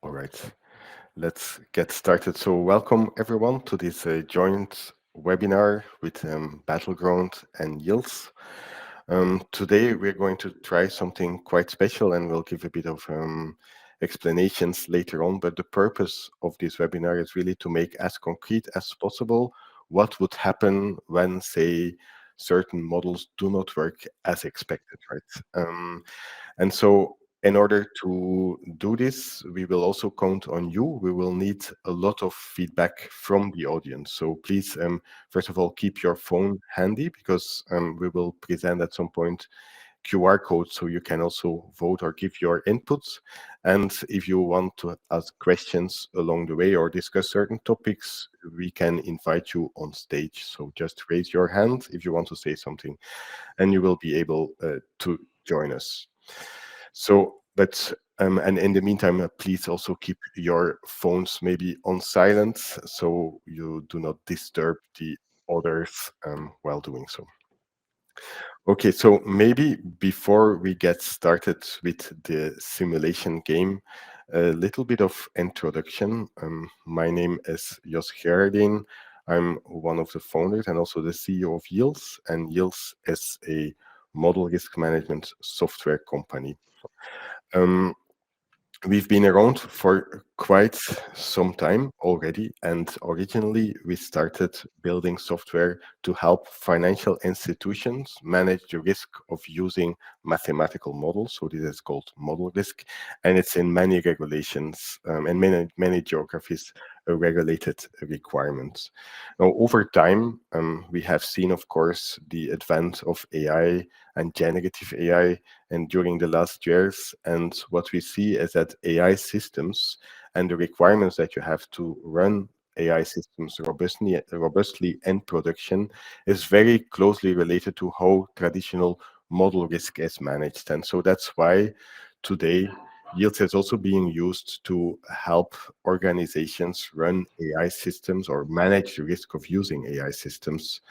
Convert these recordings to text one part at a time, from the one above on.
All right, let's get started. So, welcome everyone to this joint webinar with Battleground and Yields. Today, we're going to try something quite special and we'll give a bit of explanations later on. But the purpose of this webinar is really to make as concrete as possible what would happen when, say, certain models do not work as expected, right? And so in order to do this, we will also count on you. We will need a lot of feedback from the audience. So please, first of all, keep your phone handy because we will present at some point QR codes so you can also vote or give your inputs. And if you want to ask questions along the way or discuss certain topics, we can invite you on stage. So just raise your hand if you want to say something and you will be able to join us. So, and in the meantime, please also keep your phones maybe on silent so you do not disturb the others while doing so. Okay, so maybe before we get started with the simulation game, a little bit of introduction. My name is Jos Gerardin. I'm one of the founders and also the CEO of Yields, and Yields is a model risk management software company. Um, We've been around for quite some time already, and originally we started building software to help financial institutions manage the risk of using mathematical models. So this is called model risk, and it's in many regulations and many geographies a regulated requirement. Now, over time, we have seen, of course, the advent of AI and generative AI and during the last years. And what we see is that AI systems and the requirements that you have to run AI systems robustly in production is very closely related to how traditional model risk is managed. And so that's why today Yields is also being used to help organizations run AI systems or manage the risk of using AI systems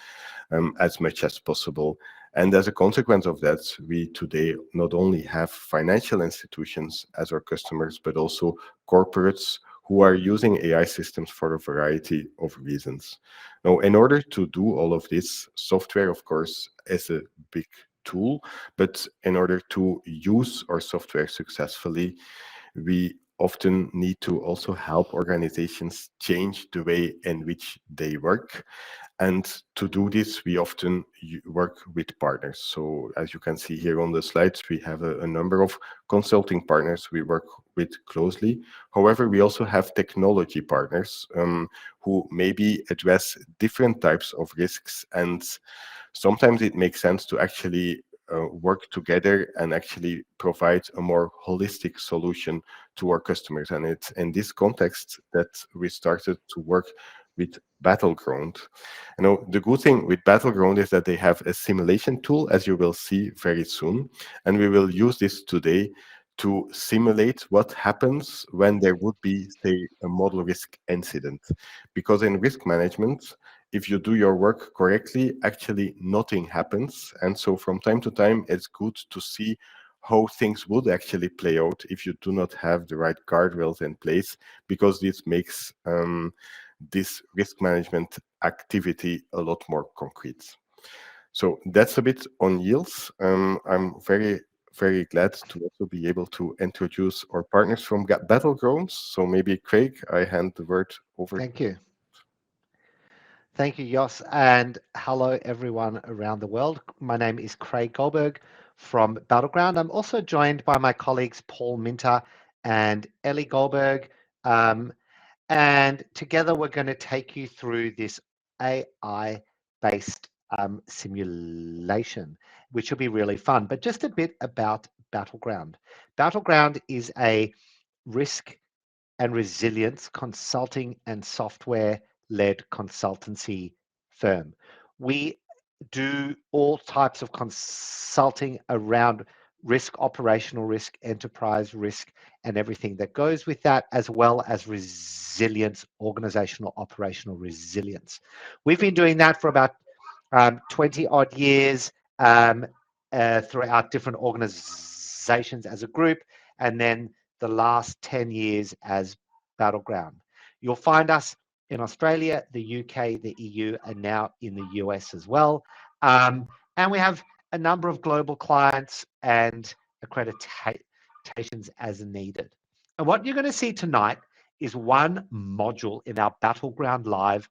as much as possible. And as a consequence of that, we today not only have financial institutions as our customers, but also corporates who are using AI systems for a variety of reasons. Now, in order to do all of this, software, of course, is a big tool, but in order to use our software successfully, we often need to also help organizations change the way in which they work. And to do this, we often work with partners. So as you can see here on the slides, we have a number of consulting partners we work with closely. However, we also have technology partners who maybe address different types of risks. And sometimes it makes sense to actually work together and actually provide a more holistic solution to our customers. And it's in this context that we started to work with Battleground. You know, the good thing with Battleground is that they have a simulation tool, as you will see very soon. And we will use this today to simulate what happens when there would be, say, a model risk incident. Because in risk management, if you do your work correctly, actually nothing happens. And so from time to time, it's good to see how things would actually play out if you do not have the right guardrails in place, because this makes this risk management activity a lot more concrete. So that's a bit on yields. I'm very glad to also be able to introduce our partners from Battlegrounds. So maybe Craig, I hand the word over. Thank you. Thank you, Jos, and hello everyone around the world. My name is Craig Goldberg from Battleground. I'm also joined by my colleagues Paul Minter and Ellie Goldberg. And together we're going to take you through this AI-based simulation, which will be really fun. But just a bit about Battleground. Battleground is a risk and resilience consulting and software-led consultancy firm. We do all types of consulting around risk, operational risk, enterprise risk, and everything that goes with that, as well as resilience, organizational, operational resilience. We've been doing that for about 20 odd years throughout different organizations as a group. And then the last 10 years as Battleground. You'll find us in Australia, the UK, the EU, and now in the US as well. And we have a number of global clients and accreditations as needed. And what you're going to see tonight is one module in our Battleground Live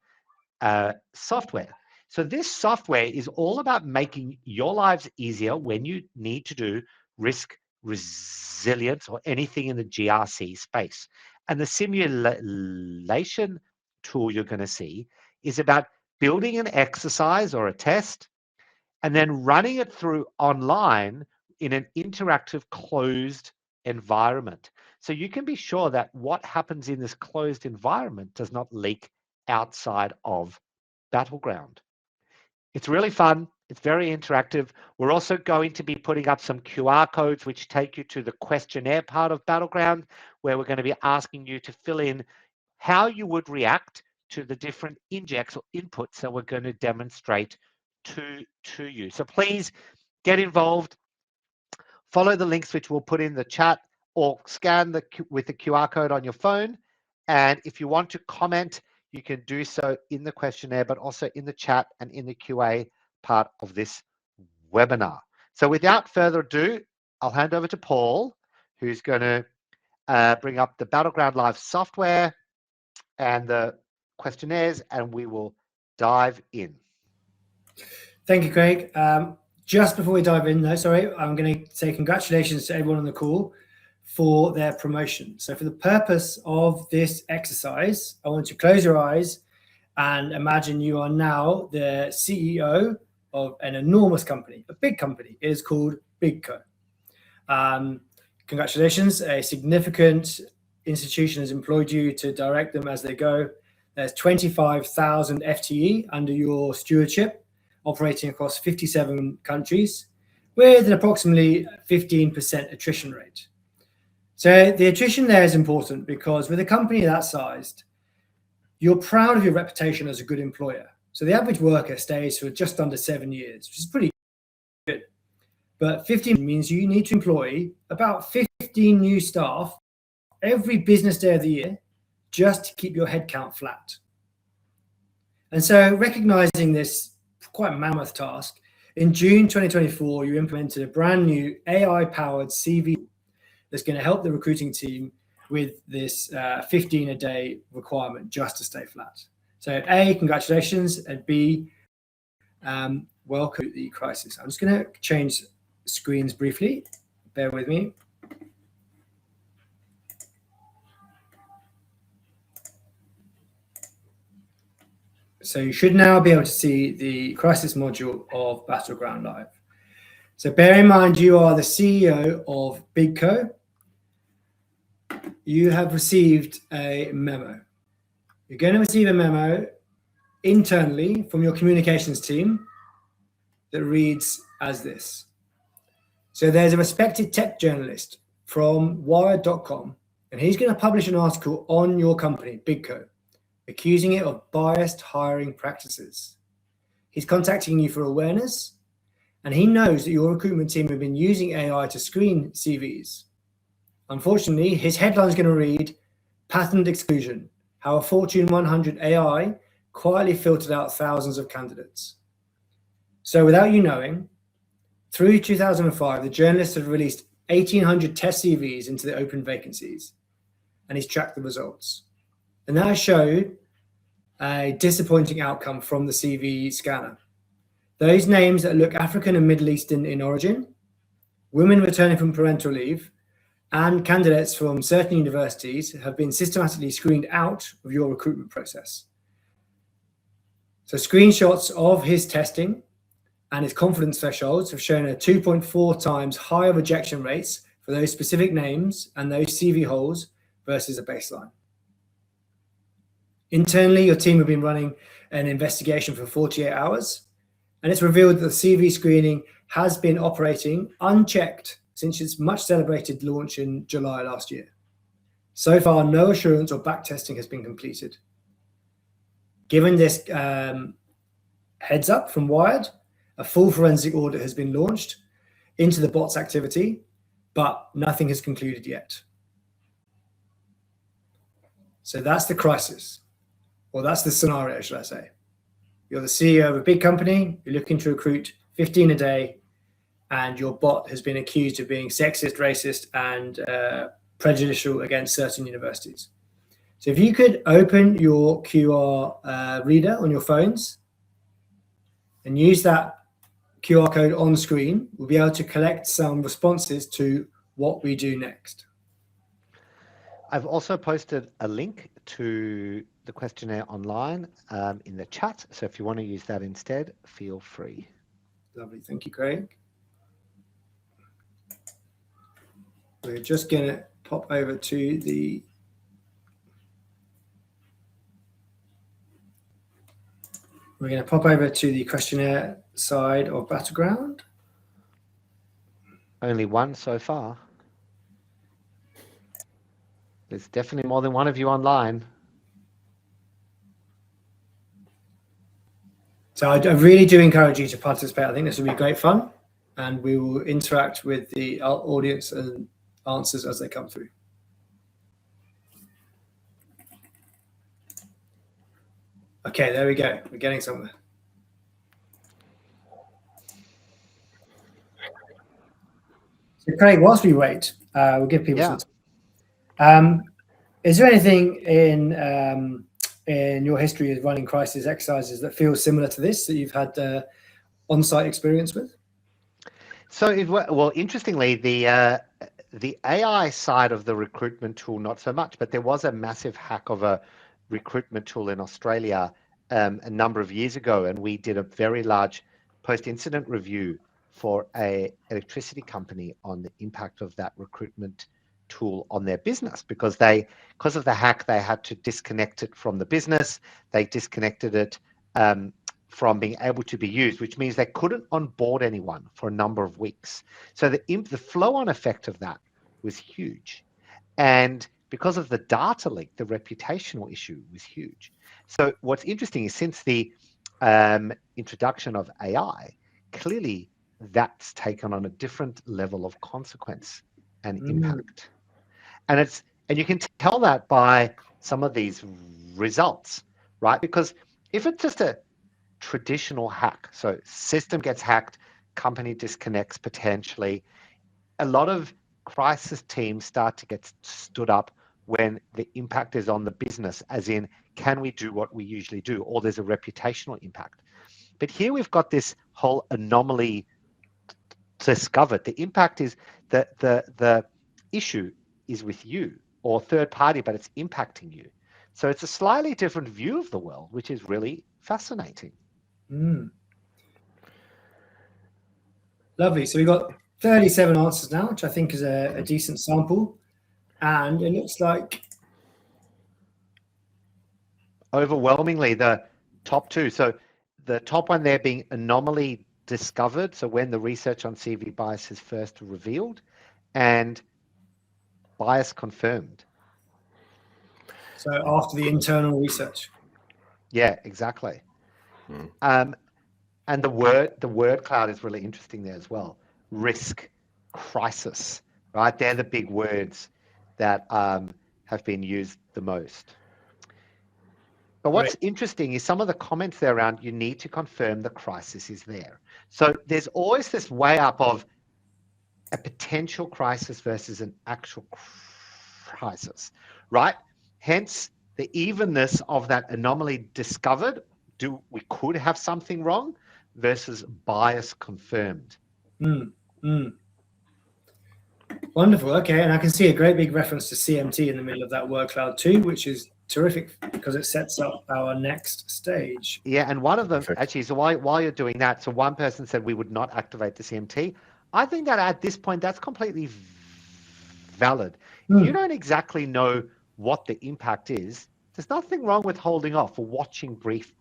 software. So this software is all about making your lives easier when you need to do risk resilience or anything in the GRC space. And the simulation tool you're going to see is about building an exercise or a test and then running it through online in an interactive closed environment. So you can be sure that what happens in this closed environment does not leak outside of Battleground. It's really fun. It's very interactive. We're also going to be putting up some QR codes which take you to the questionnaire part of Battleground, where we're going to be asking you to fill in how you would react to the different injects or inputs that we're going to demonstrate to you. So please get involved. Follow the links which we'll put in the chat or scan with the QR code on your phone. And if you want to comment, you can do so in the questionnaire, but also in the chat and in the QA part of this webinar. So without further ado, I'll hand over to Paul, who's going to bring up the Battleground Live software and the questionnaires, and we will dive in. Thank you, Craig. Just before we dive in, though, sorry, I'm going to say congratulations to everyone on the call for their promotion. So for the purpose of this exercise, I want you to close your eyes and imagine you are now the CEO of an enormous company, a big company. It is called BigCo. Congratulations, a significant institution has employed you to direct them as they go. There's 25,000 FTE under your stewardship, operating across 57 countries with an approximately 15% attrition rate. So the attrition there is important because with a company that sized, you're proud of your reputation as a good employer. So the average worker stays for just under 7 years, which is pretty good. But 15 means you need to employ about 15 new staff every business day of the year just to keep your headcount flat. And so recognizing this quite mammoth task, in June 2024, you implemented a brand new AI-powered CV that's going to help the recruiting team with this 15 a day requirement just to stay flat. So A, congratulations, and B, welcome to the crisis. I'm just going to change screens briefly. Bear with me. So you should now be able to see the crisis module of Battleground Live. So bear in mind, you are the CEO of BigCo. You have received a memo. You're going to receive a memo internally from your communications team that reads as this. So there's a respected tech journalist from wired.com, and he's going to publish an article on your company, BigCo, accusing it of biased hiring practices. He's contacting you for awareness, and he knows that your recruitment team have been using AI to screen CVs. Unfortunately, his headline is going to read, Patent Exclusion, How a Fortune 100 AI Quietly Filtered Out Thousands of Candidates. So without you knowing, through 2005, the journalist had released 1,800 test CVs into the open vacancies, and he's tracked the results. And that showed a disappointing outcome from the CV scanner. Those names that look African and Middle Eastern in origin, women returning from parental leave, and candidates from certain universities have been systematically screened out of your recruitment process. So screenshots of his testing and his confidence thresholds have shown a 2.4 times higher rejection rates for those specific names and those CV holes versus a baseline. Internally, your team have been running an investigation for 48 hours, and it's revealed that the CV screening has been operating unchecked since its much celebrated launch in July last year. So far, no assurance or backtesting has been completed. Given this heads up from Wired, a full forensic audit has been launched into the bots activity, but nothing has concluded yet. So that's the crisis, or that's the scenario, should I say. You're the CEO of a big company, you're looking to recruit 15 a day, and your bot has been accused of being sexist, racist, and prejudicial against certain universities. So if you could open your QR reader on your phones and use that QR code on screen, we'll be able to collect some responses to what we do next. I've also posted a link to the questionnaire online in the chat. So if you want to use that instead, feel free. Lovely. Thank you, Craig. We're just going to pop over to the questionnaire side of Battleground. Only one so far. There's definitely more than one of you online. So I really do encourage you to participate. I think this will be great fun, and we will interact with the audience and answers as they come through. Okay, there we go. We're getting somewhere. So Craig, whilst we wait, we'll give people some time. Is there anything in your history of running crisis exercises that feels similar to this, that you've had on-site experience with? So, well, interestingly, the AI side of the recruitment tool, not so much, but there was a massive hack of a recruitment tool in Australia a number of years ago, and we did a very large post-incident review for an electricity company on the impact of that recruitment tool on their business, because of the hack, they had to disconnect it from the business. They disconnected it from being able to be used, which means they couldn't onboard anyone for a number of weeks. So the flow-on effect of that was huge. And because of the data leak, the reputational issue was huge. So what's interesting is, since the introduction of AI, clearly that's taken on a different level of consequence and impact. And you can tell that by some of these results, right? Because if it's just a traditional hack, so system gets hacked, company disconnects potentially, a lot of crisis teams start to get stood up when the impact is on the business, as in, can we do what we usually do? Or there's a reputational impact. But here we've got this whole anomaly discovered. The impact is that the issue is with you or third party, but it's impacting you. So it's a slightly different view of the world, which is really fascinating. Lovely. So we've got 37 answers now, which I think is a decent sample. And it looks like overwhelmingly the top two. So the top one there being anomaly discovered, so when the research on CV bias is first revealed, and bias confirmed. So after the internal research. Yeah, exactly. And the word cloud is really interesting there as well. Risk, crisis, right? They're the big words that have been used the most. But what's interesting is some of the comments there around, you need to confirm the crisis is there. So there's always this way up of a potential crisis versus an actual crisis, right? Hence the evenness of that anomaly discovered. We could have something wrong versus bias confirmed. Wonderful. Okay, and I can see a great big reference to CMT in the middle of that word cloud too, which is terrific because it sets up our next stage. Yeah, and one of them actually, so while you're doing that, so one person said we would not activate the CMT. I think that at this point, that's completely valid. You don't exactly know what the impact is. There's nothing wrong with holding off or watching brief,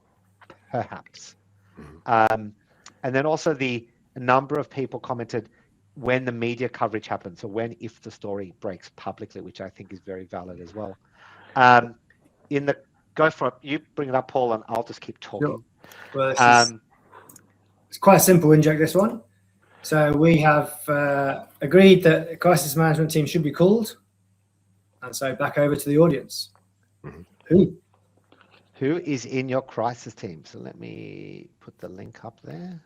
perhaps. And then also the number of people commented when the media coverage happens, or if the story breaks publicly, which I think is very valid as well. Go for it. You bring it up, Paul, and I'll just keep talking. Sure. Well, it's quite a simple inject, this one. So we have agreed that the crisis management team should be called. And so back over to the audience. Who? Who is in your crisis team? So let me put the link up there.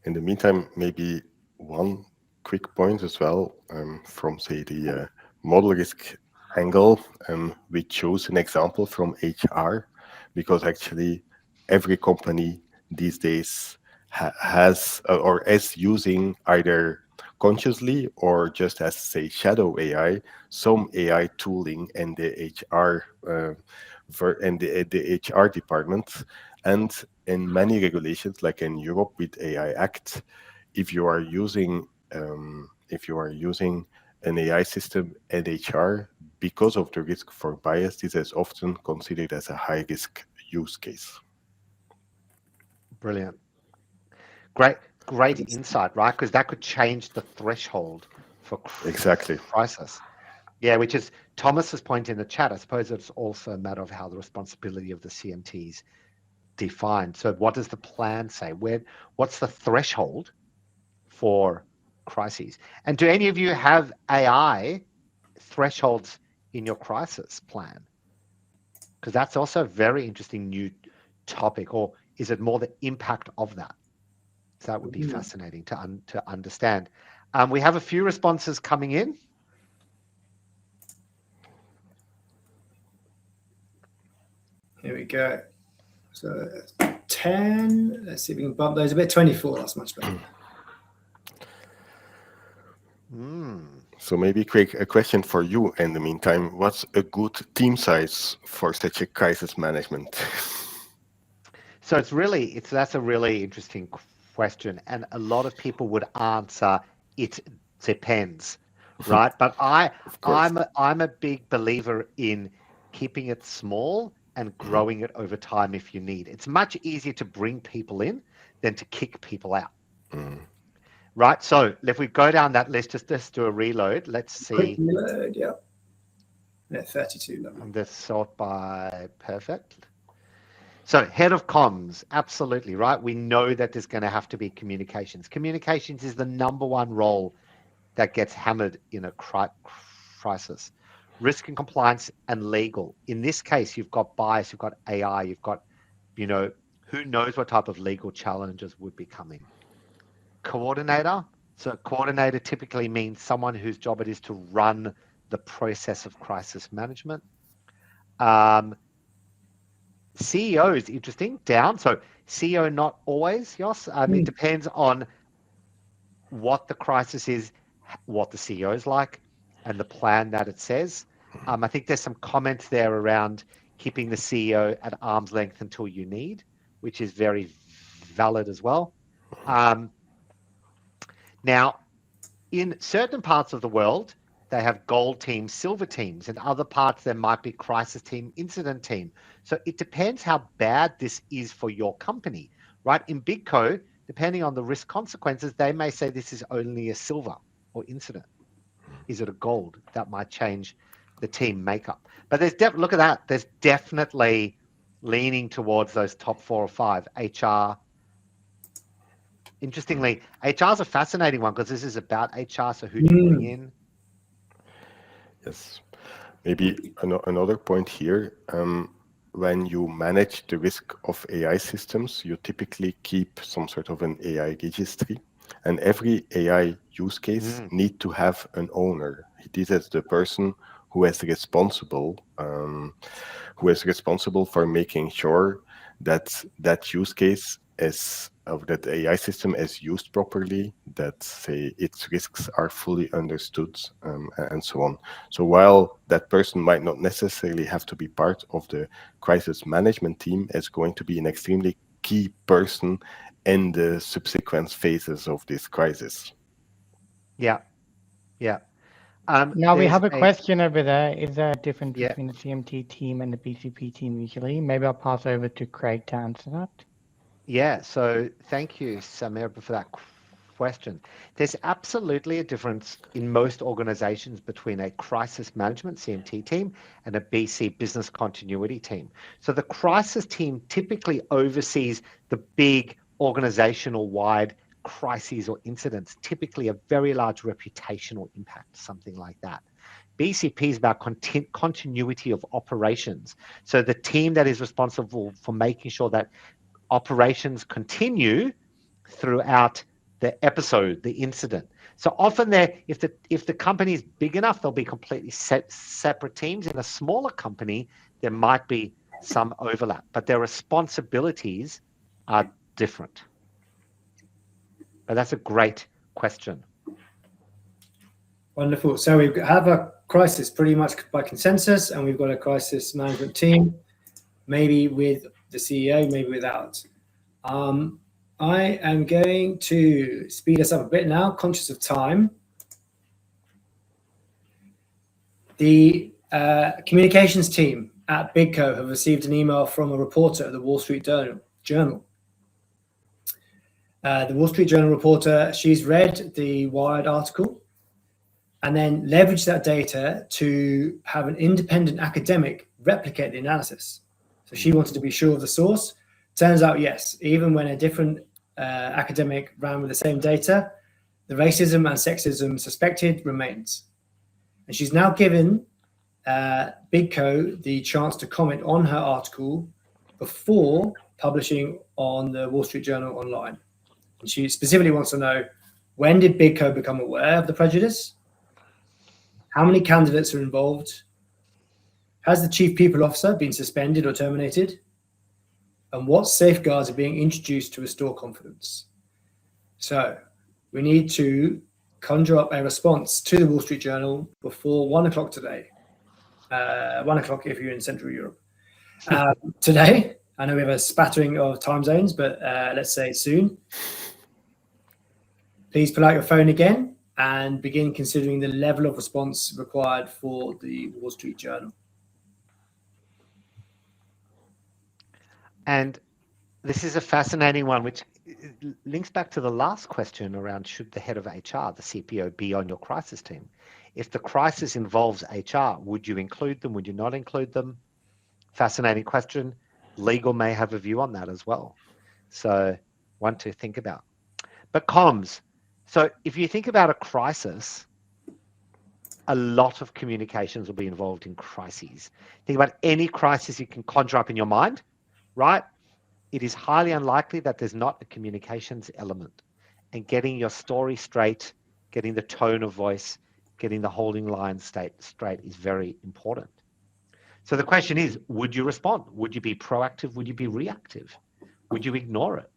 In the meantime, maybe one quick point as well from, say, the model risk angle. We chose an example from HR because actually every company these days has or is using either consciously or just as, say, shadow AI, some AI tooling in the HR and the HR department. And in many regulations, like in Europe with AI Act, if you are using an AI system in HR, because of the risk for bias, this is often considered as a high risk use case. Brilliant. Great insight, right? Because that could change the threshold for Exactly. crisis. Yeah, which is Thomas's point in the chat. I suppose it's also a matter of how the responsibility of the CMTs defined. So what does the plan say? What's the threshold for crises? And do any of you have AI thresholds in your crisis plan? Because that's also a very interesting new topic. Or is it more the impact of that? So that would be fascinating to understand. We have a few responses coming in. Here we go. So 10. Let's see if we can bump those a bit. 24. That's much better. So maybe, Craig, a question for you in the meantime. What's a good team size for such a crisis management? So that's a really interesting question, and a lot of people would answer it depends, right? But Of course. I'm a big believer in keeping it small and growing it over time if you need. It's much easier to bring people in than to kick people out. Right. So if we go down that list, just do a reload. Let's see. Quick reload, yeah. 32. Lovely. And this sort by perfect. So head of comms, absolutely, right? We know that there's going to have to be communications. Communications is the number one role that gets hammered in a crisis. Risk and compliance and legal. In this case, you've got bias, you've got AI, you've got, who knows what type of legal challenges would be coming. Coordinator. So coordinator typically means someone whose job it is to run the process of crisis management. CEO is interesting, down. So CEO not always, yes. It depends on what the crisis is, what the CEO is like, and the plan that it says. I think there's some comments there around keeping the CEO at arm's length until you need, which is very valid as well. Now, in certain parts of the world, they have gold teams, silver teams. In other parts, there might be crisis team, incident team. So it depends how bad this is for your company, right? In Big Co, depending on the risk consequences, they may say this is only a silver or incident. Is it a gold? That might change the team makeup. But look at that. There's definitely leaning towards those top 4 or 5. HR. Interestingly, HR is a fascinating one because this is about HR. So who do you bring in? Yes. Maybe another point here. When you manage the risk of AI systems, you typically keep some sort of an AI registry, and every AI use case need to have an owner. This is the person who is responsible for making sure that that use case that AI system is used properly, that, say, its risks are fully understood, and so on. So while that person might not necessarily have to be part of the crisis management team, is going to be an extremely key person in the subsequent phases of this crisis. Yeah. Now we have a question over there. Is there a difference Yeah. between the CMT team and the BCP team usually? Maybe I'll pass over to Craig to answer that. Yeah, so thank you, Samir, for that question. There's absolutely a difference in most organizations between a crisis management CMT team and a BC business continuity team. So the crisis team typically oversees the big organizational wide crises or incidents, typically a very large reputational impact, something like that. BCP is about continuity of operations. So the team that is responsible for making sure that operations continue throughout the episode, the incident. So often if the company is big enough, they'll be completely separate teams. In a smaller company, there might be some overlap, but their responsibilities are different. But that's a great question. Wonderful. So we have a crisis pretty much by consensus, and we've got a crisis management team, maybe with the CEO, maybe without. I am going to speed us up a bit now, conscious of time. The communications team at BigCo have received an email from a reporter at the Wall Street Journal. The Wall Street Journal reporter, she's read the Wired article and then leveraged that data to have an independent academic replicate the analysis. So she wanted to be sure of the source. Turns out, yes, even when a different academic ran with the same data, the racism and sexism suspected remains. And she's now given BigCo the chance to comment on her article before publishing on the Wall Street Journal online. And she specifically wants to know, when did BigCo become aware of the prejudice? How many candidates are involved? Has the chief people officer been suspended or terminated? And what safeguards are being introduced to restore confidence? So we need to conjure up a response to the Wall Street Journal before 1 o'clock today. 1 o'clock if you're in Central Europe. Today, I know we have a spattering of time zones, but let's say soon. Please pull out your phone again and begin considering the level of response required for the Wall Street Journal. And this is a fascinating one, which links back to the last question around, should the head of HR, the CPO, be on your crisis team? If the crisis involves HR, would you include them? Would you not include them? Fascinating question. Legal may have a view on that as well. So one to think about. But comms. So if you think about a crisis, a lot of communications will be involved in crises. Think about any crisis you can conjure up in your mind, right? It is highly unlikely that there's not a communications element. And getting your story straight, getting the tone of voice, getting the holding line straight is very important. So the question is, would you respond? Would you be proactive? Would you be reactive? Would you ignore it?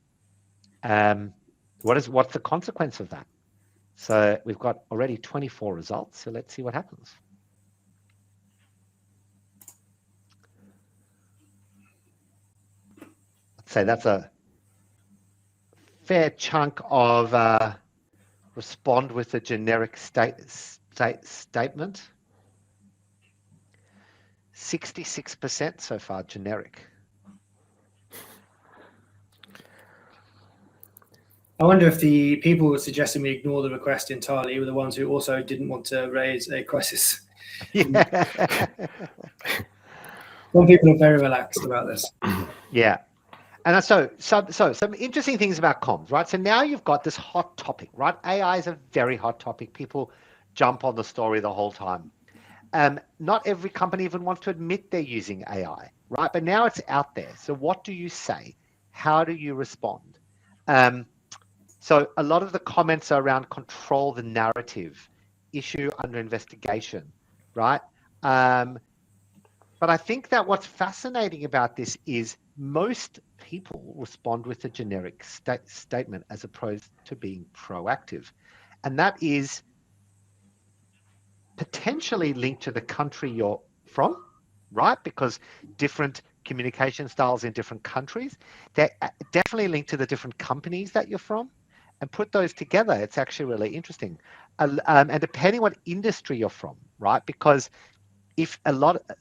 What's the consequence of that? So we've got already 24 results. So let's see what happens. Let's say that's a fair chunk of respond with a generic statement. 66% so far generic. I wonder if the people suggesting we ignore the request entirely were the ones who also didn't want to raise a crisis. Yeah. Some people are very relaxed about this. Yeah. And so some interesting things about comms, right? So now you've got this hot topic, right? AI is a very hot topic. People jump on the story the whole time. Not every company even wants to admit they're using AI, right? But now it's out there. So what do you say? How do you respond? So a lot of the comments are around control the narrative, issue under investigation, right? But I think that what's fascinating about this is most people respond with a generic statement as opposed to being proactive. And that is potentially linked to the country you're from, right? Because different communication styles in different countries, they're definitely linked to the different companies that you're from. And put those together, it's actually really interesting. And depending what industry you're from, right? Because if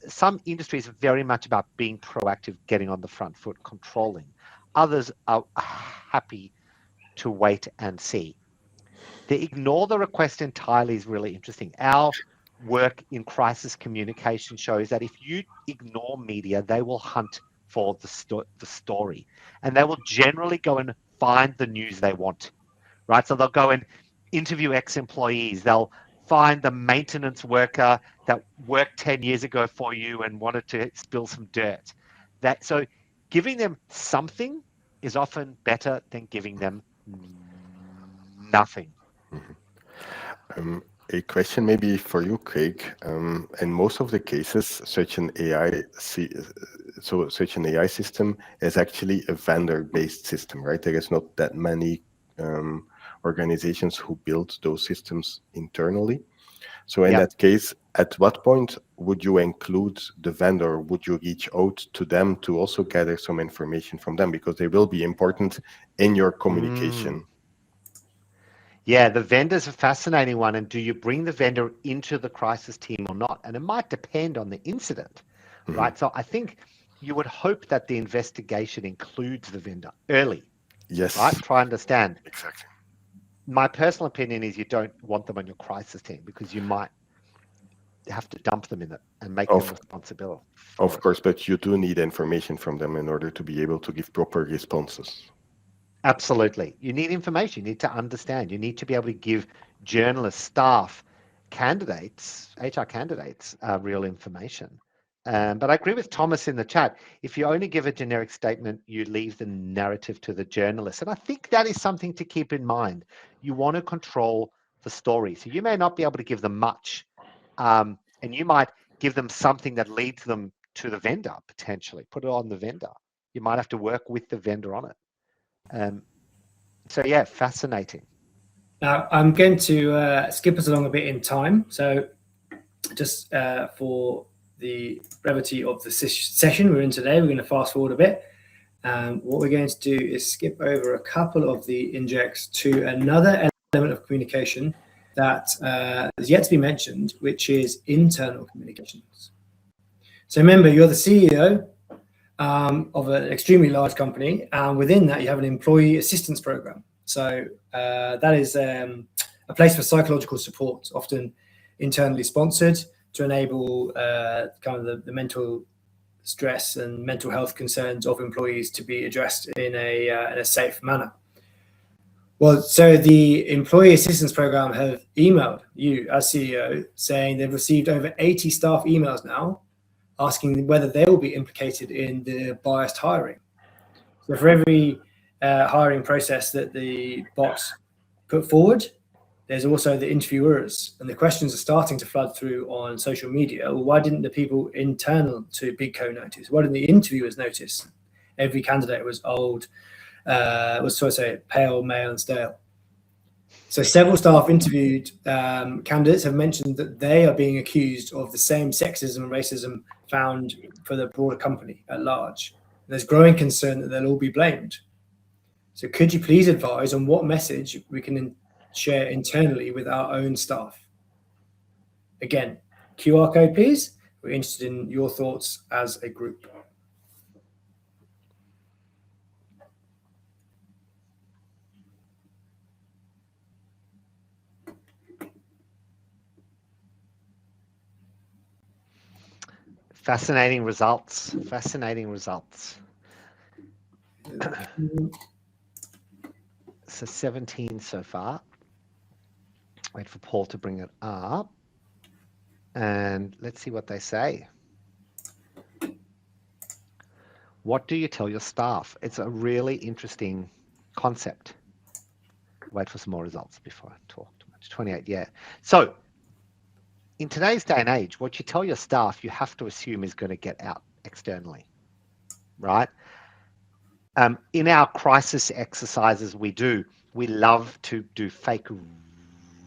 some industries are very much about being proactive, getting on the front foot, controlling. Others are happy to wait and see. The ignore the request entirely is really interesting. Our work in crisis communication shows that if you ignore media, they will hunt for the story, and they will generally go and find the news they want, right? So they'll go and interview ex-employees. They'll find the maintenance worker that worked 10 years ago for you and wanted to spill some dirt. So giving them something is often better than giving them nothing. A question maybe for you, Craig. In most of the cases, such an AI system is actually a vendor-based system, right? There is not that many organizations who build those systems internally. So in Yep. that case, at what point would you include the vendor? Would you reach out to them to also gather some information from them? Because they will be important in your communication. Yeah, the vendor's a fascinating one. And do you bring the vendor into the crisis team or not? And it might depend on the incident, right? So I think you would hope that the investigation includes the vendor early, Yes, right? Try and understand. exactly. My personal opinion is you don't want them on your crisis team because you might have to dump them in it and make them responsible for Of it. course, but you do need information from them in order to be able to give proper responses. Absolutely. You need information. You need to understand. You need to be able to give journalists, staff, candidates, HR candidates, real information. But I agree with Thomas in the chat. If you only give a generic statement, you leave the narrative to the journalist. And I think that is something to keep in mind. You want to control the story. So you may not be able to give them much. And you might give them something that leads them to the vendor, potentially. Put it on the vendor. You might have to work with the vendor on it. So yeah, fascinating. Now, I'm going to skip us along a bit in time. So just for the brevity of the session we're in today, we're going to fast forward a bit. What we're going to do is skip over a couple of the injects to another element of communication that is yet to be mentioned, which is internal communications. So remember, you're the CEO of an extremely large company, and within that you have an employee assistance program. So that is a place for psychological support, often internally sponsored, to enable kind of the mental stress and mental health concerns of employees to be addressed in a safe manner. Well, so the employee assistance program have emailed you as CEO saying they've received over 80 staff emails now asking whether they will be implicated in the biased hiring. So for every hiring process that the bots put forward, there's also the interviewers, and the questions are starting to flood through on social media. Well, why didn't the people internal to Big Co notice? Why didn't the interviewers notice? Every candidate was old, was sort of say pale, male, and stale. So several staff interviewed candidates have mentioned that they are being accused of the same sexism and racism found for the broader company at large. There's growing concern that they'll all be blamed. So could you please advise on what message we can share internally with our own staff? Again, QR code, please. We're interested in your thoughts as a group. Fascinating results. Fascinating results. So 17 so far. Wait for Paul to bring it up. And let's see what they say. What do you tell your staff? It's a really interesting concept. Wait for some more results before I talk too much. 28, yeah. So in today's day and age, what you tell your staff, you have to assume is going to get out externally, right? In our crisis exercises we love to do fake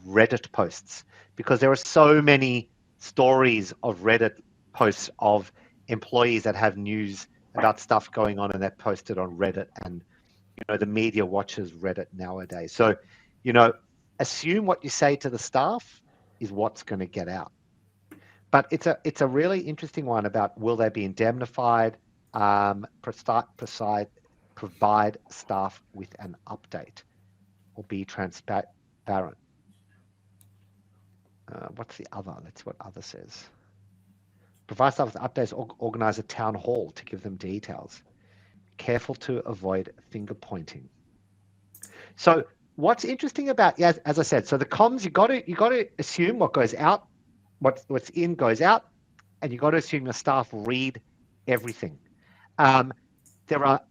Reddit posts because there are so many stories of Reddit posts of employees that have news about stuff going on and they're posted on Reddit, and the media watches Reddit nowadays. So, assume what you say to the staff is what's going to get out. But it's a really interesting one about will they be indemnified, provide staff with an update, or be transparent. What's the other? Let's see what other says. Provide staff with updates, organize a town hall to give them details. Careful to avoid finger pointing. So what's interesting about, yeah, as I said, so the comms, you got to assume what goes out, what's in goes out, and you got to assume your staff read everything.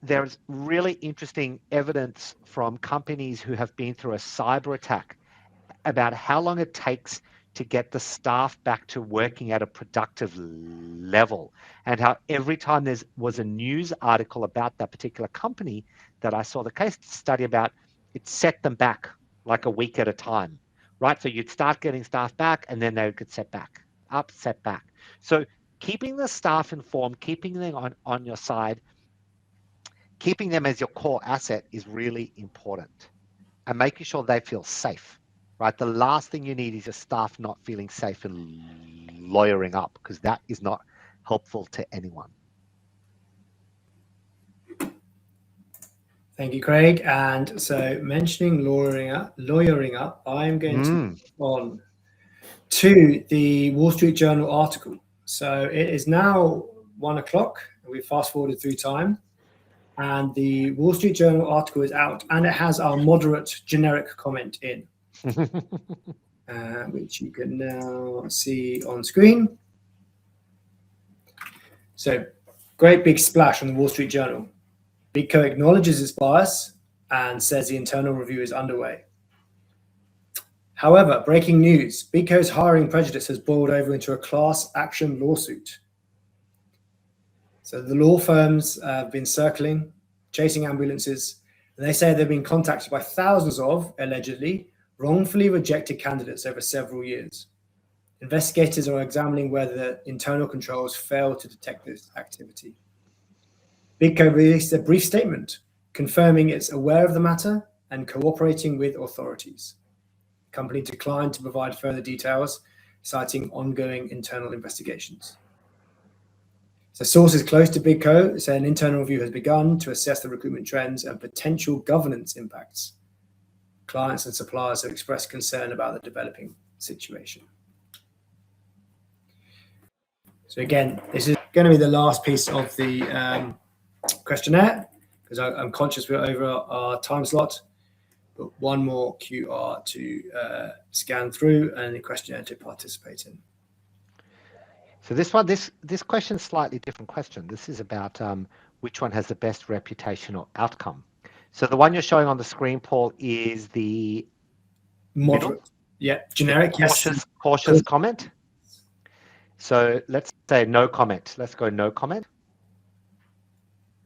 There's really interesting evidence from companies who have been through a cyber attack about how long it takes to get the staff back to working at a productive level, and how every time there was a news article about that particular company that I saw the case study about, it set them back like a week at a time, right? So you'd start getting staff back and then they would get set back, up, set back. So keeping the staff informed, keeping them on your side, keeping them as your core asset is really important, and making sure they feel safe, right? The last thing you need is your staff not feeling safe and lawyering up, because that is not helpful to anyone. Thank you, Craig. And so, mentioning lawyering up, I'm going to move on to the Wall Street Journal article. So it is now 1 o'clock. We fast forwarded through time, and the Wall Street Journal article is out, and it has our moderate generic comment in, which you can now see on screen. So, great big splash on the Wall Street Journal. BitCo acknowledges its bias and says the internal review is underway. However, breaking news, BitCo's hiring prejudice has boiled over into a class action lawsuit. So the law firms have been circling, chasing ambulances, and they say they've been contacted by thousands of, allegedly, wrongfully rejected candidates over several years. Investigators are examining whether internal controls failed to detect this activity. BitCo released a brief statement confirming it's aware of the matter and cooperating with authorities. The company declined to provide further details, citing ongoing internal investigations. So sources close to BitCo say an internal review has begun to assess the recruitment trends and potential governance impacts. Clients and suppliers have expressed concern about the developing situation. So again, this is going to be the last piece of the questionnaire, because I'm conscious we're over our time slot, but one more QR to scan through and the questionnaire to participate in. So this question is a slightly different question. This is about which one has the best reputation or outcome. So the one you're showing on the screen, Paul, is the moderate, middle, yeah, generic, cautious comment. So let's say no comment. Let's go no comment.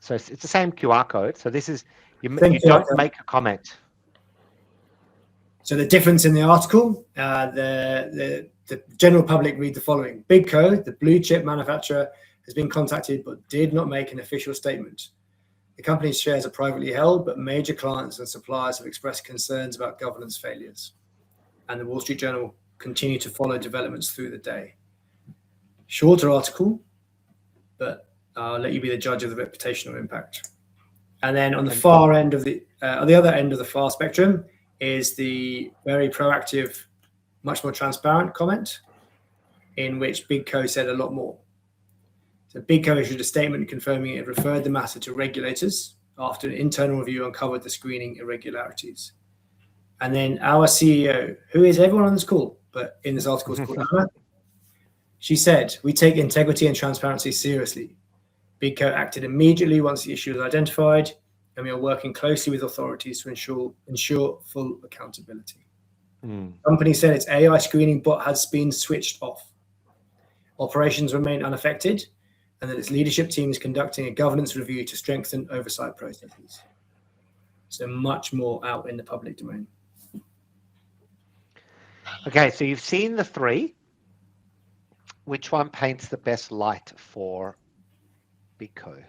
So it's the same QR code. So this is you don't make a comment. So the difference in the article, the general public read the following. BitCo, the blue chip manufacturer, has been contacted but did not make an official statement. The company's shares are privately held, but major clients and suppliers have expressed concerns about governance failures. And the Wall Street Journal continue to follow developments through the day. Shorter article, but I'll let you be the judge of the reputational impact. And then on the far end of the other end of the far spectrum is the very proactive, much more transparent comment, in which BitCo said a lot more. So BitCo issued a statement confirming it referred the matter to regulators after an internal review uncovered the screening irregularities. And then our CEO, who is everyone on this call, but in this article is called Anna, she said, "We take integrity and transparency seriously. BitCo acted immediately once the issue was identified, and we are working closely with authorities to ensure full accountability." The company said its AI screening bot has been switched off. Operations remain unaffected, and that its leadership team is conducting a governance review to strengthen oversight processes. So much more out in the public domain. Okay, so you've seen the three. Which one paints the best light for BitCo?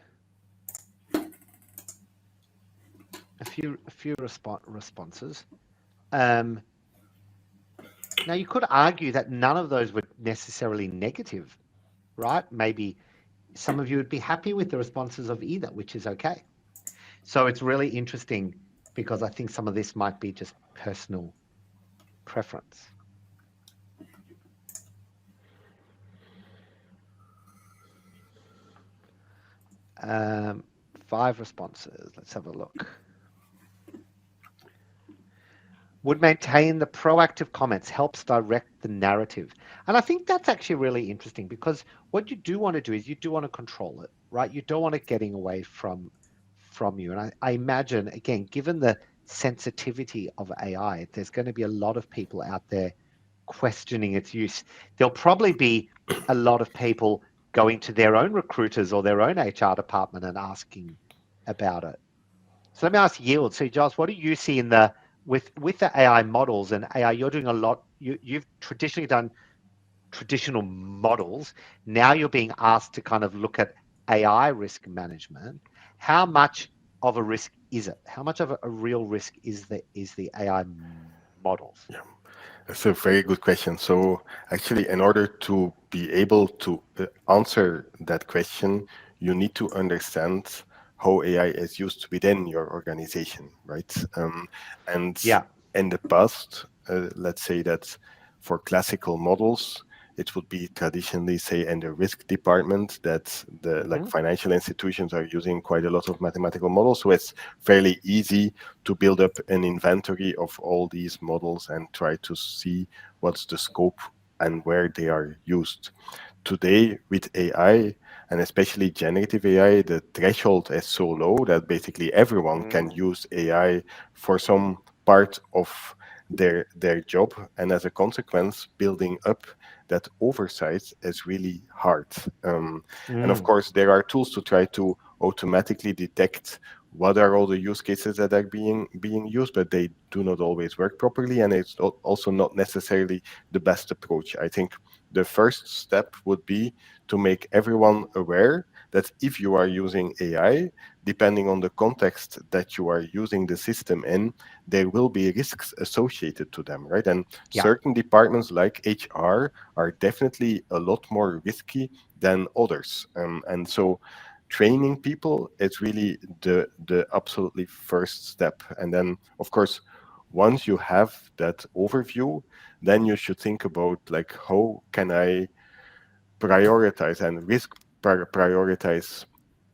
A few responses. Now you could argue that none of those were necessarily negative, right? Maybe some of you would be happy with the responses of either, which is okay. So it's really interesting because I think some of this might be just personal preference. Five responses. Let's have a look. would maintain the proactive comments, helps direct the narrative. And I think that's actually really interesting because what you do want to do is you do want to control it, right? You don't want it getting away from you. And I imagine, again, given the sensitivity of AI, there's going to be a lot of people out there questioning its use. There'll probably be a lot of people going to their own recruiters or their own HR department and asking about it. So let me ask Yield. So Giles, what do you see in the with the AI models and AI? You're doing a lot. You've traditionally done traditional models. Now you're being asked to kind of look at AI risk management. How much of a risk is it? How much of a real risk is the AI models? Yeah, that's a very good question. So actually, in order to be able to answer that question, you need to understand how AI is used within your organization, right? And Yeah. in the past, let's say that for classical models, it would be traditionally, say, in the risk department that the like Hmm. financial institutions are using quite a lot of mathematical models. So it's fairly easy to build up an inventory of all these models and try to see what's the scope and where they are used. Today, with AI, and especially generative AI, the threshold is so low that basically everyone can Mm. use AI for some part of their job. And as a consequence, building up that oversight is really hard. And of Mm. course, there are tools to try to automatically detect what are all the use cases that are being used, but they do not always work properly, and it's also not necessarily the best approach. I think the first step would be to make everyone aware that if you are using AI, depending on the context that you are using the system in, there will be risks associated to them, right? And Yeah. certain departments like HR are definitely a lot more risky than others. And so training people is really the absolutely first step. And then, of course, once you have that overview, then you should think about like how can I prioritize and risk prioritize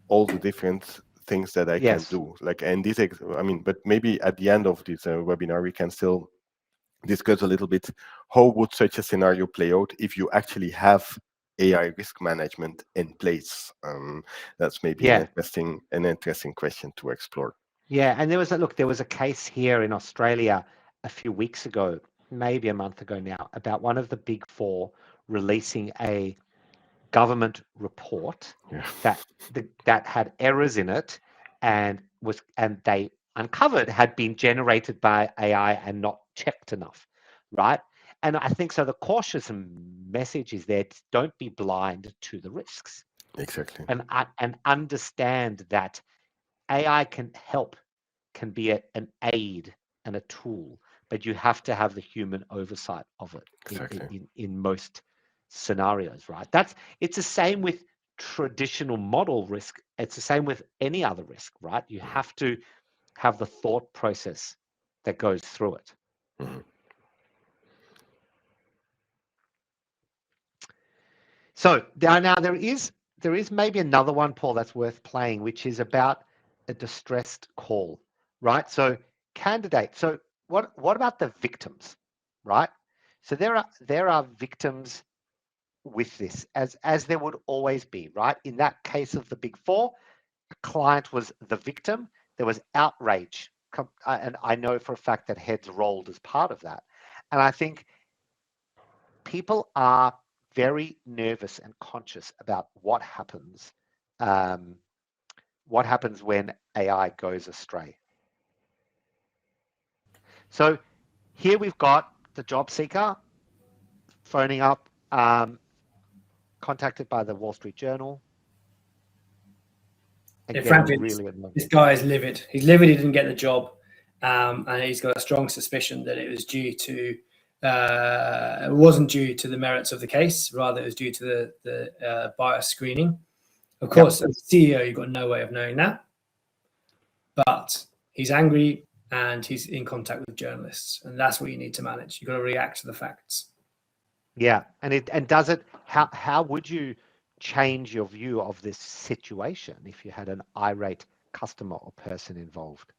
all the different things that I can Yes. do. Like, and this, I mean, but maybe at the end of this webinar, we can still discuss a little bit how would such a scenario play out if you actually have AI risk management in place. That's maybe Yeah. an interesting question to explore. Yeah. And there was a case here in Australia a few weeks ago, maybe a month ago now, about one of the big four releasing a government report Yeah, that had errors in it and they uncovered had been generated by AI and not checked enough, right? And I think so. The cautious message is that don't be blind to the risks exactly. and understand that AI can help, can be an aid and a tool, but you have to have the human oversight of it Exactly. in most scenarios, right? It's the same with traditional model risk. It's the same with any other risk, right? You have to have the thought process that goes through it. Mhm. So now there is maybe another one, Paul, that's worth playing, which is about a distressed call, right? So candidate. So what about the victims, right? So there are victims with this, as there would always be, right? In that case of the Big Four, a client was the victim. There was outrage, and I know for a fact that heads rolled as part of that. And I think people are very nervous and conscious about um, what happens when AI goes astray. So here we've got the job seeker phoning up, contacted by the Wall Street Journal and Yeah, getting frankly, really annoyed. this guy is livid. He's livid he didn't get the job, and he's got a strong suspicion that it was due to it wasn't due to the merits of the case, rather it was due to the bias screening. Of Yep. course, as CEO, you've got no way of knowing that, but he's angry and he's in contact with journalists, and that's what you need to manage. You've got to react to the facts. Yeah, and does it? How would you change your view of this situation if you had an irate customer or person involved?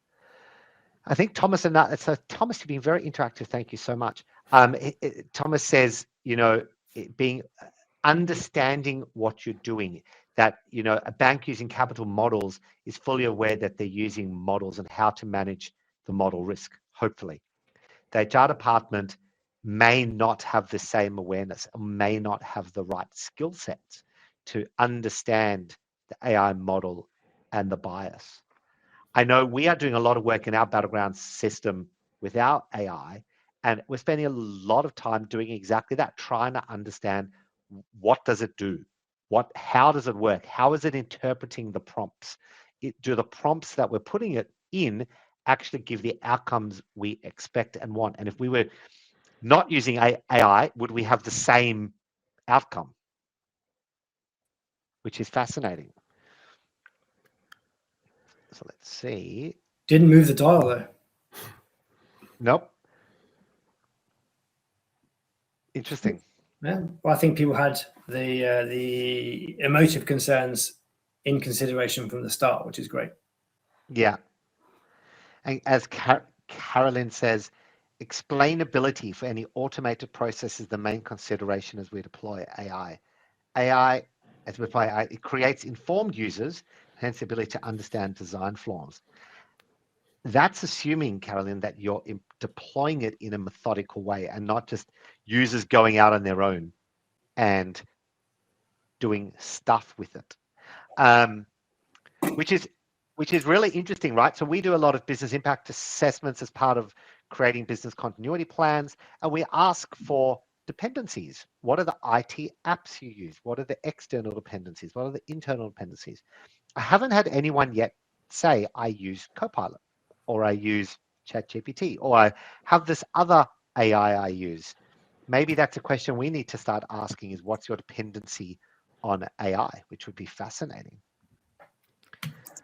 I think Thomas and that. So Thomas, you've been very interactive. Thank you so much. Thomas says, being understanding what you're doing. That a bank using capital models is fully aware that they're using models and how to manage the model risk. Hopefully, the HR department may not have the same awareness or may not have the right skill sets to understand the AI model and the bias. I know we are doing a lot of work in our battleground system with our AI, and we're spending a lot of time doing exactly that, trying to understand what does it do, how does it work, how is it interpreting the prompts. Do the prompts that we're putting it in actually give the outcomes we expect and want? And if we were not using AI, would we have the same outcome? Which is fascinating. So let's see. Didn't move the dial though. Nope. Interesting. Yeah. Well, I think people had the emotive concerns in consideration from the start, which is great. Yeah. And as Carolyn says, explainability for any automated process is the main consideration as we deploy AI. AI, as we deploy AI, it creates informed users, hence the ability to understand design flaws. That's assuming, Carolyn, that you're deploying it in a methodical way and not just users going out on their own and doing stuff with it, which is really interesting, right? So we do a lot of business impact assessments as part of creating business continuity plans, and we ask for dependencies. What are the IT apps you use? What are the external dependencies? What are the internal dependencies? I haven't had anyone yet say I use Copilot or I use ChatGPT or I have this other AI I use. Maybe that's a question we need to start asking, is what's your dependency on AI, which would be fascinating.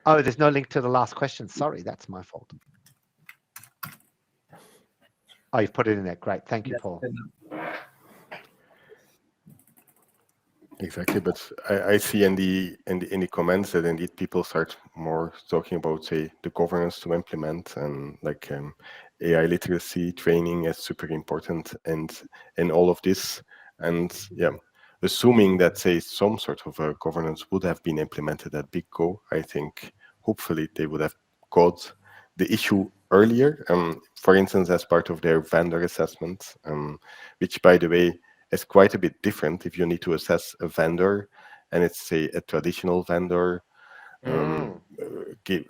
Oh, there's no link to the last question. Sorry, that's my fault. Oh, you've put it in there. Great. Thank you, Paul. Exactly, but I see in the comments that indeed people start more talking about, say, the governance to implement, and like AI literacy training is super important, and all of this, and yeah, assuming that, say, some sort of a governance would have been implemented at Big Go, I think hopefully they would have caught the issue earlier. For instance, as part of their vendor assessment, which, by the way, is quite a bit different if you need to assess a vendor and it's, say, a traditional vendor,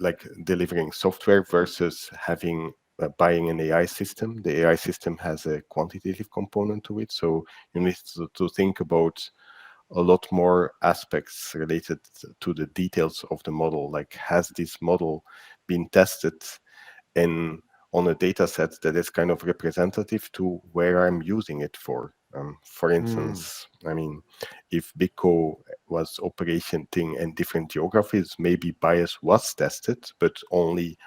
like delivering software versus having buying an AI system. The AI system has a quantitative component to it, so you need to think about a lot more aspects related to the details of the model. Like, has this model been tested on a data set that is kind of representative to where I'm using it for? For instance, I mean, if BigCo was operating in different geographies, maybe bias was tested, but only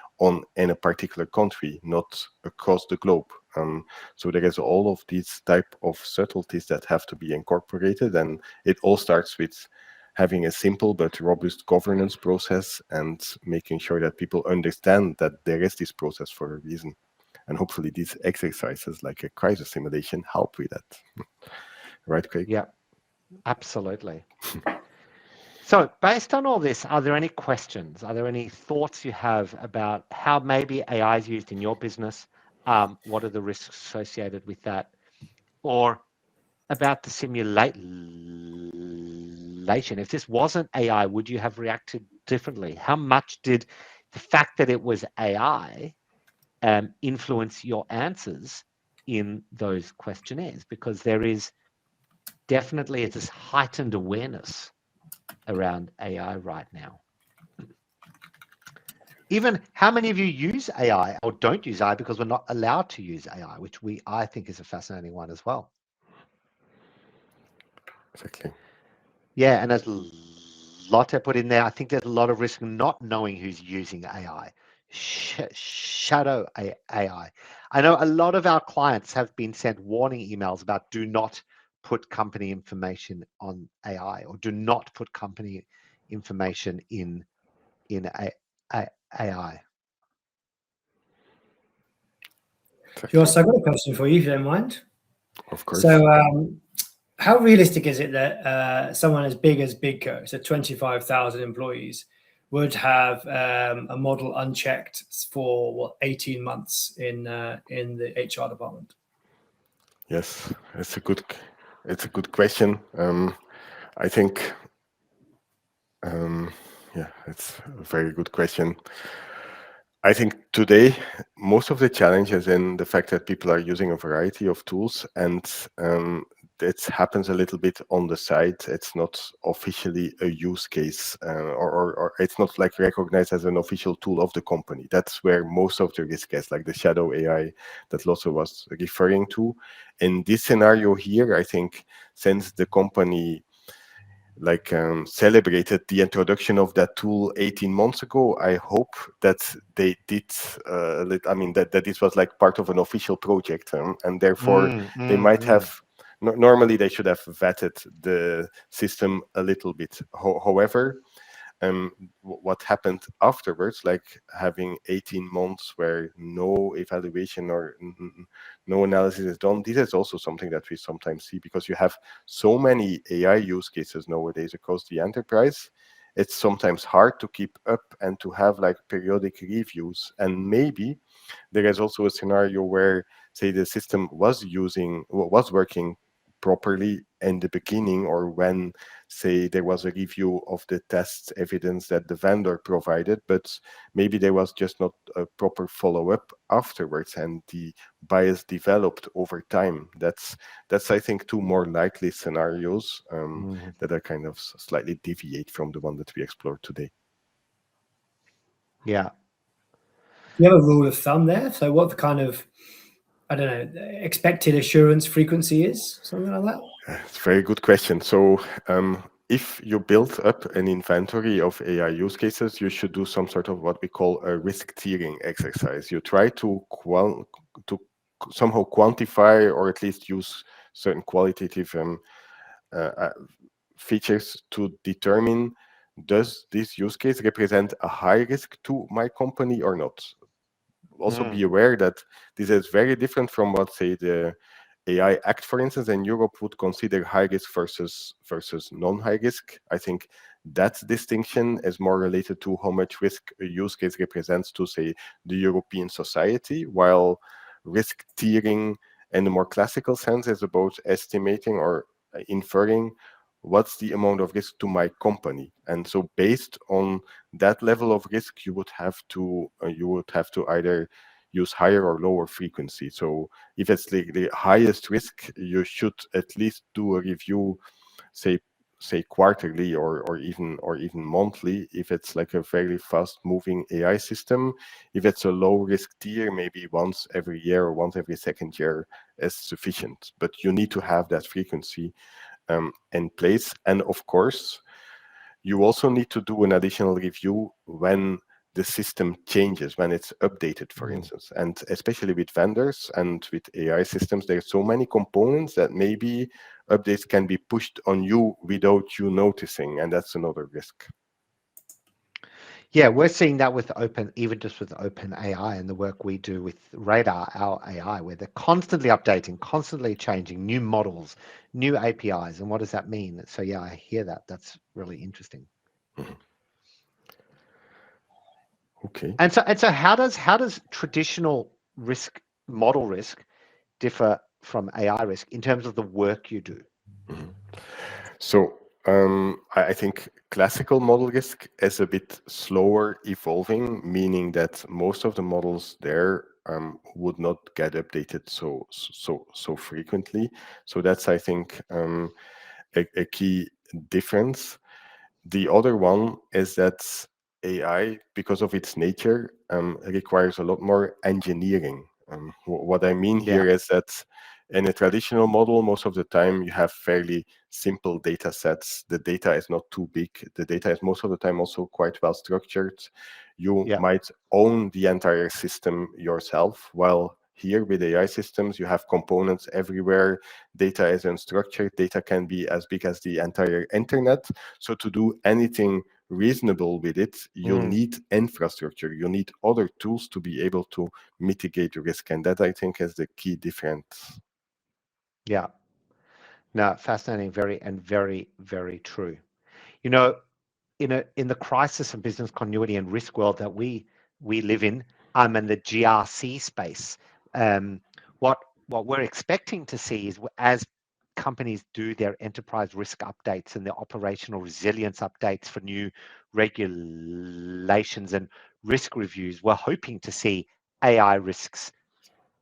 in a particular country, not across the globe. So there is all of these type of subtleties that have to be incorporated, and it all starts with having a simple but robust governance process and making sure that people understand that there is this process for a reason. And hopefully these exercises like a crisis simulation help with that. Right, Craig? Yeah, absolutely. So based on all this, are there any questions? Are there any thoughts you have about how maybe AI is used in your business? What are the risks associated with that? Or about the simulation? If this wasn't AI, would you have reacted differently? How much did the fact that it was AI influence your answers in those questionnaires? Because there is definitely this heightened awareness around AI right now. Even how many of you use AI or don't use AI because we're not allowed to use AI, which I think is a fascinating one as well. Exactly. Yeah, and as Lotte put in there, I think there's a lot of risk not knowing who's using AI. Shadow AI. I know a lot of our clients have been sent warning emails about do not put company information on AI or do not put company information in AI. Josh, Exactly. I've got a question for you, if you don't mind. Of So, course. how realistic is it that someone as big as Bigco, so 25,000 employees, would have a model unchecked for what 18 months in the HR department? Yes, it's a good question. I think, yeah, it's a very good question. I think today most of the challenge is in the fact that people are using a variety of tools, and it happens a little bit on the side. It's not officially a use case, or it's not like recognized as an official tool of the company. That's where most of the risk is, like the shadow AI that Lotte was referring to. In this scenario here, I think since the company celebrated the introduction of that tool 18 months ago, I hope that they did I mean that this was like part of an official project, and therefore Mm, they mm, might have mm. normally they should have vetted the system a little bit. However, what happened afterwards, like having 18 months where no evaluation or no analysis is done, this is also something that we sometimes see because you have so many AI use cases nowadays across the enterprise. It's sometimes hard to keep up and to have like periodic reviews. And maybe there is also a scenario where, say, the system was working properly in the beginning, or when, say, there was a review of the test evidence that the vendor provided, but maybe there was just not a proper follow-up afterwards, and the bias developed over time. That's I think two more likely scenarios Mm. that are kind of slightly deviate from the one that we explored today. Yeah. Do you have a rule of thumb there? So, what the kind of, I don't know, expected assurance frequency is? Something like that? It's a very good question. So, if you build up an inventory of AI use cases, you should do some sort of what we call a risk tiering exercise. You try to somehow quantify, or at least use certain qualitative uh, uh, features to determine, does this use case represent a high risk to my company or not? Also be Mm. aware that this is very different from what, say, the AI Act, for instance, in Europe would consider high risk versus non-high risk. I think that distinction is more related to how much risk a use case represents to, say, the European society, while risk tiering in the more classical sense is about estimating or inferring what's the amount of risk to my company. And so based on that level of risk, you would have to either use higher or lower frequency. So if it's the highest risk, you should at least do a review, say quarterly, or even monthly, if it's like a very fast moving AI system. If it's a low risk tier, maybe once every year or once every second year is sufficient. But you need to have that frequency in place. And of course, you also need to do an additional review when the system changes, when it's updated, for Mm. instance. And especially with vendors and with AI systems, there's so many components that maybe updates can be pushed on you without you noticing, and that's another risk. Yeah, we're seeing that with even just with Open AI and the work we do with Radar, our AI, where they're constantly updating, constantly changing new models, new APIs. And what does that mean? So yeah, I hear that. That's really interesting. Mhm. Okay. And so how does traditional model risk differ from AI risk in terms of the work you do? Mhm. So I think classical model risk is a bit slower evolving, meaning that most of the models there would not get updated so frequently. So that's, I think, a key difference. The other one is that AI, because of its nature, requires a lot more engineering. What I mean Yeah, here is that in a traditional model, most of the time you have fairly simple data sets. The data is not too big. The data is most of the time also quite well structured. You yeah, might own the entire system yourself, while here with AI systems, you have components everywhere. Data is unstructured. Data can be as big as the entire internet. So to do anything reasonable with it, you need infrastructure, you need other tools to be able to mitigate risk. And that, I think, is the key difference. Yeah. No, fascinating, very, very true. You know, in the crisis and business continuity and risk world that we live in, I'm in the GRC space. What we're expecting to see is as companies do their enterprise risk updates and their operational resilience updates for new regulations and risk reviews, we're hoping to see AI risks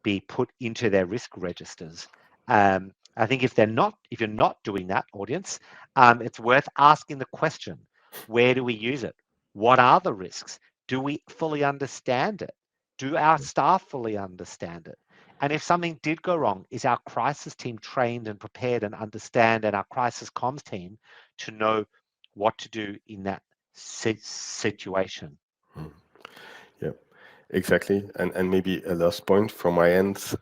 be put into their risk registers. I think if you're not doing that, audience, it's worth asking the question: where do we use it? What are the risks? Do we fully understand it? Do our staff fully understand it? And if something did go wrong, is our crisis team trained and prepared and understand, and our crisis comms team to know what to do in that situation? Yeah, exactly. And maybe a last point from my end,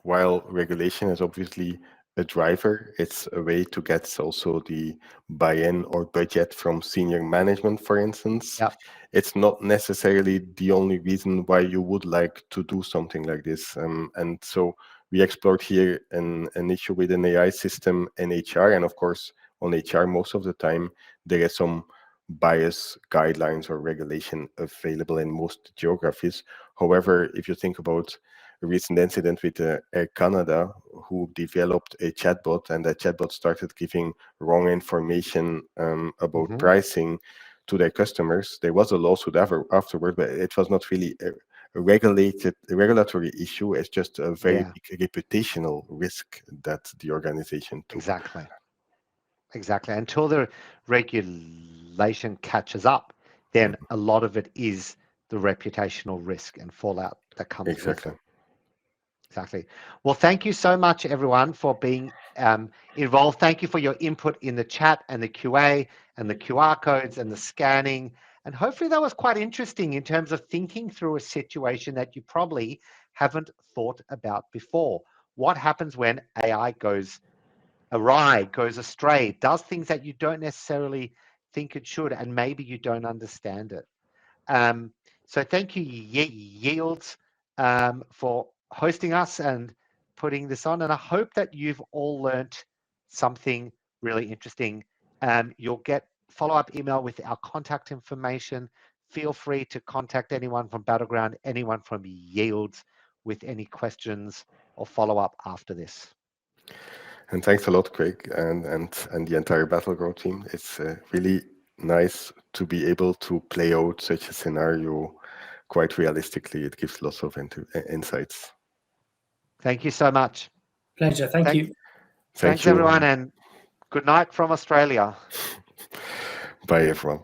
while regulation is obviously a driver, it's a way to get also the buy-in or budget from senior management, for instance. Yep. It's not necessarily the only reason why you would like to do something like this. And so we explored here an issue with an AI system in HR. And of course, on HR, most of the time, there is some bias guidelines or regulation available in most geographies. However, if you think about a recent incident with Air Canada, who developed a chatbot, and that chatbot started giving wrong information about pricing to their customers, there was a lawsuit afterward, but it was not really a regulatory issue. It's just a very big reputational risk that the organization took. Exactly. Until the regulation catches up, then a lot of it is the reputational risk and fallout that comes with it. Exactly. Well, thank you so much, everyone, for being involved. Thank you for your input in the chat and the QA and the QR codes and the scanning. And hopefully that was quite interesting in terms of thinking through a situation that you probably haven't thought about before. What happens when AI goes awry, goes astray, does things that you don't necessarily think it should, and maybe you don't understand it. So thank you, Yields, for hosting us and putting this on. And I hope that you've all learnt something really interesting. You'll get follow-up email with our contact information. Feel free to contact anyone from Battleground, anyone from Yields with any questions or follow-up after this. And thanks a lot, Craig, and the entire Battleground team. It's really nice to be able to play out such a scenario quite realistically. It gives lots of insights. Thank you so much. Pleasure. Thank you. Thanks, everyone, and good night from Australia. Bye, everyone.